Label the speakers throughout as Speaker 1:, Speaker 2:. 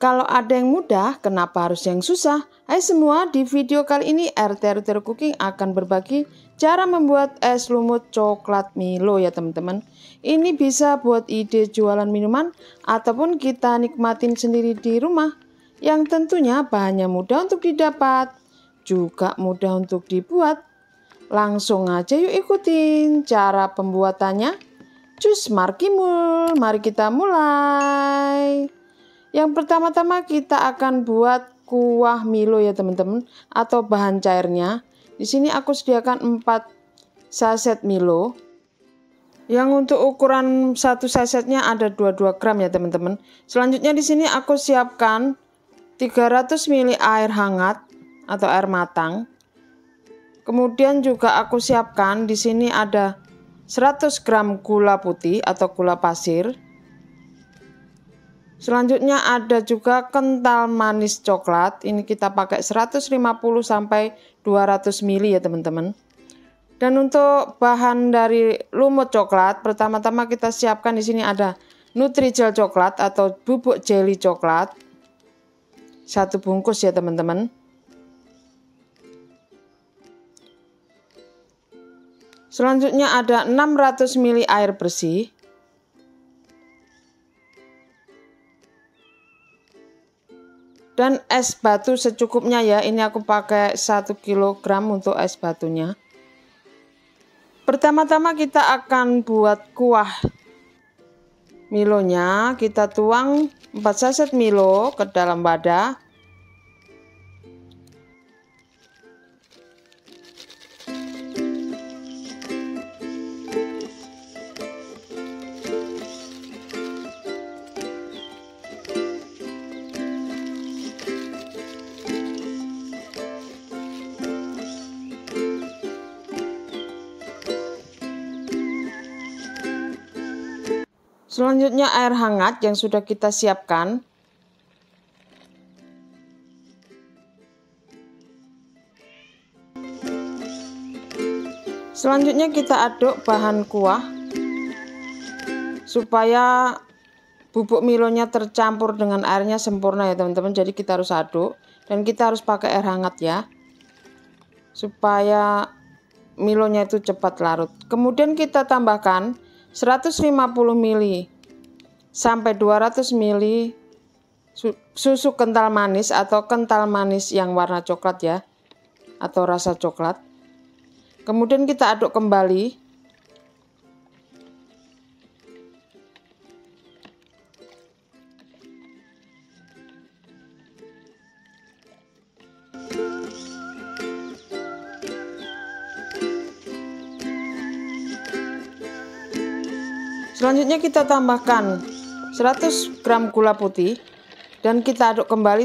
Speaker 1: Kalau ada yang mudah, kenapa harus yang susah? Hai semua, di video kali ini RT Rutero Cooking akan berbagi cara membuat es lumut coklat Milo ya teman-teman. Ini bisa buat ide jualan minuman ataupun kita nikmatin sendiri di rumah. Yang tentunya bahannya mudah untuk didapat, juga mudah untuk dibuat. Langsung aja yuk ikutin cara pembuatannya. Cus markimul, mari kita mulai. Yang pertama-tama kita akan buat kuah Milo ya teman-teman, atau bahan cairnya. Di sini aku sediakan 4 saset Milo. Yang untuk ukuran satu sasetnya ada 22 gram ya teman-teman. Selanjutnya di sini aku siapkan 300 ml air hangat atau air matang. Kemudian juga aku siapkan di sini ada 100 gram gula putih atau gula pasir. Selanjutnya ada juga kental manis coklat. Ini kita pakai 150 sampai 200 ml ya teman-teman. Dan untuk bahan dari lumut coklat, pertama-tama kita siapkan di sini ada Nutrijel coklat atau bubuk jelly coklat. 1 bungkus ya teman-teman. Selanjutnya ada 600 ml air bersih. Dan es batu secukupnya ya, ini aku pakai 1 kg untuk es batunya. Pertama-tama kita akan buat kuah Milonya. Kita tuang 4 saset Milo ke dalam wadah. Selanjutnya air hangat yang sudah kita siapkan. Selanjutnya kita aduk bahan kuah supaya bubuk Milonya tercampur dengan airnya sempurna ya teman-teman. Jadi kita harus aduk dan kita harus pakai air hangat ya, supaya Milonya itu cepat larut. Kemudian kita tambahkan 150 ml sampai 200 ml susu kental manis atau kental manis yang warna coklat ya, atau rasa coklat. Kemudian kita aduk kembali. Selanjutnya kita tambahkan 100 gram gula putih dan kita aduk kembali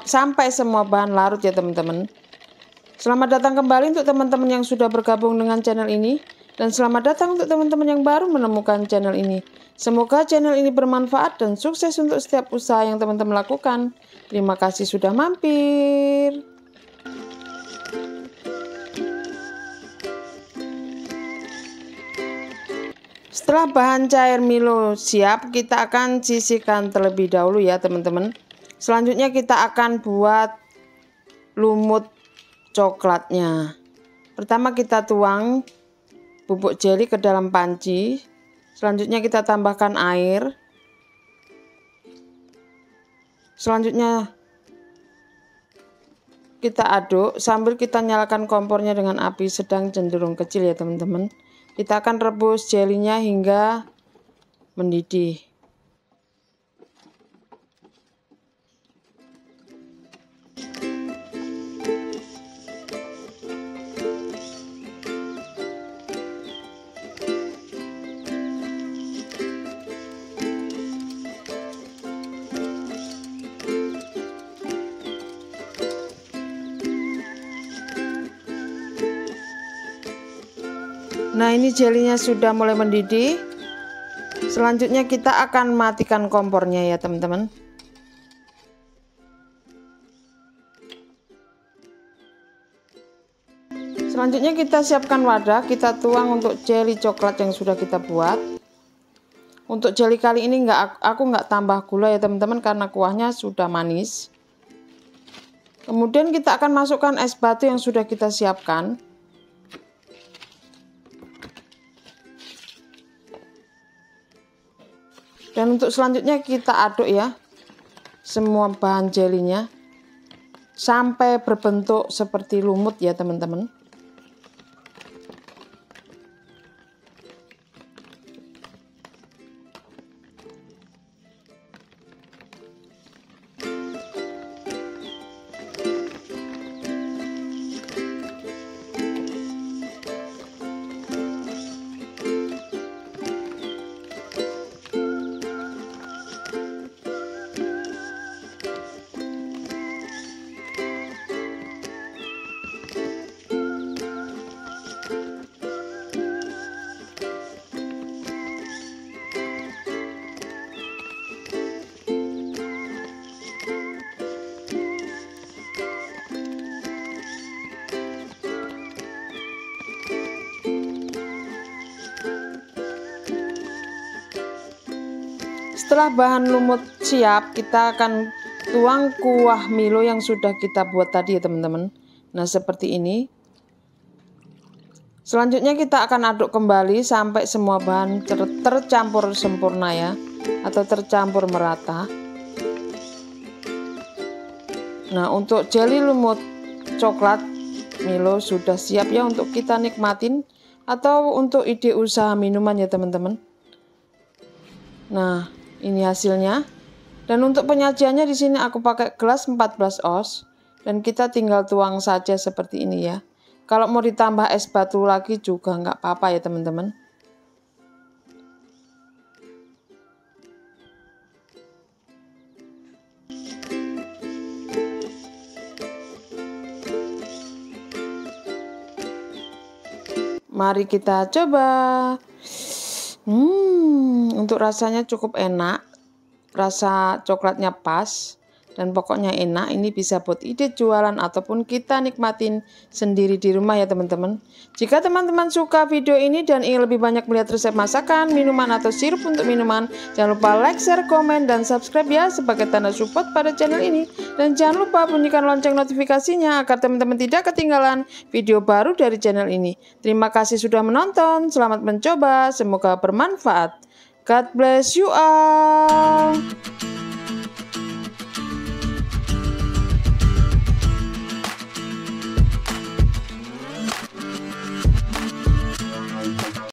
Speaker 1: sampai semua bahan larut ya teman-teman. Selamat datang kembali untuk teman-teman yang sudah bergabung dengan channel ini, dan selamat datang untuk teman-teman yang baru menemukan channel ini. Semoga channel ini bermanfaat dan sukses untuk setiap usaha yang teman-teman lakukan. Terima kasih sudah mampir. Setelah bahan cair Milo siap, kita akan sisihkan terlebih dahulu ya teman-teman. Selanjutnya kita akan buat lumut coklatnya. Pertama kita tuang bubuk jeli ke dalam panci. Selanjutnya kita tambahkan air. Selanjutnya kita aduk sambil kita nyalakan kompornya dengan api sedang cenderung kecil ya teman-teman. Kita akan rebus jelinya hingga mendidih. Nah, ini jelinya sudah mulai mendidih. Selanjutnya kita akan matikan kompornya ya teman-teman. Selanjutnya kita siapkan wadah, kita tuang untuk jeli coklat yang sudah kita buat. Untuk jelly kali ini aku nggak tambah gula ya teman-teman, karena kuahnya sudah manis. Kemudian kita akan masukkan es batu yang sudah kita siapkan. Dan untuk selanjutnya kita aduk ya semua bahan jelinya sampai berbentuk seperti lumut ya teman-teman. Setelah bahan lumut siap, kita akan tuang kuah Milo yang sudah kita buat tadi ya teman-teman. Nah seperti ini. Selanjutnya kita akan aduk kembali sampai semua bahan tercampur sempurna ya, atau tercampur merata. Nah untuk jelly lumut coklat Milo sudah siap ya untuk kita nikmatin, atau untuk ide usaha minuman ya teman-teman. Nah ini hasilnya. Dan untuk penyajiannya di sini aku pakai gelas 14 oz dan kita tinggal tuang saja seperti ini ya. Kalau mau ditambah es batu lagi juga nggak apa-apa ya teman-teman. Mari kita coba. Untuk rasanya cukup enak, rasa coklatnya pas, dan pokoknya enak. Ini bisa buat ide jualan ataupun kita nikmatin sendiri di rumah ya teman-teman. Jika teman-teman suka video ini dan ingin lebih banyak melihat resep masakan, minuman atau sirup untuk minuman, jangan lupa like, share, komen, dan subscribe ya sebagai tanda support pada channel ini. Dan jangan lupa bunyikan lonceng notifikasinya agar teman-teman tidak ketinggalan video baru dari channel ini. Terima kasih sudah menonton, selamat mencoba, semoga bermanfaat. God bless you all.